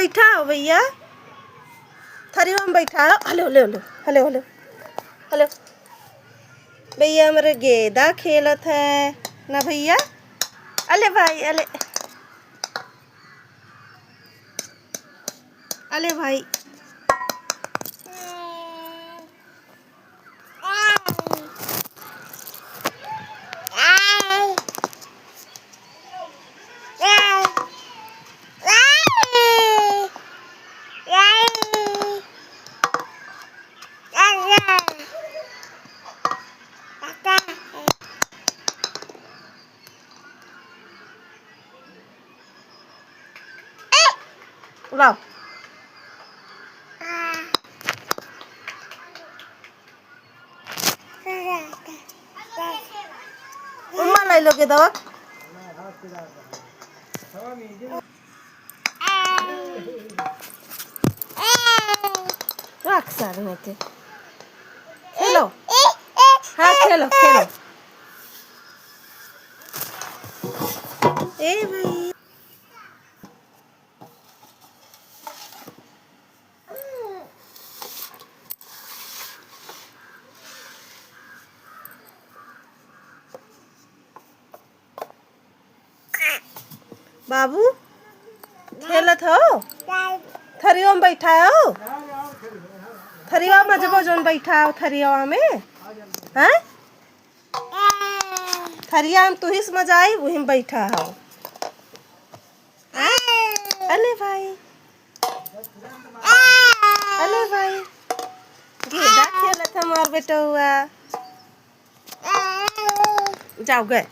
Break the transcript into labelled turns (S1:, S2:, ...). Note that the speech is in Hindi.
S1: बैठाओ भैया, थरियो में बैठाओ। Hello hello hello hello hello hello भैया, हमारे गेंदा खेलत है ना भैया। अले भाई अले अले भाई, लाओ उम्मा लाई लो के दवा। रख सारे में के खेलो, हाँ खेलो खेलो। ए भाई बाबू खेलत हो, थरियो में बैठा हो, थरिया में जब जोन बैठा हो थरिया में, हैं थरिया में तू ही मजा आई, वही में बैठा हो। अले भाई अले भाई, गेंदा खेलत है हमार बेटा हुआ। जाओ गए।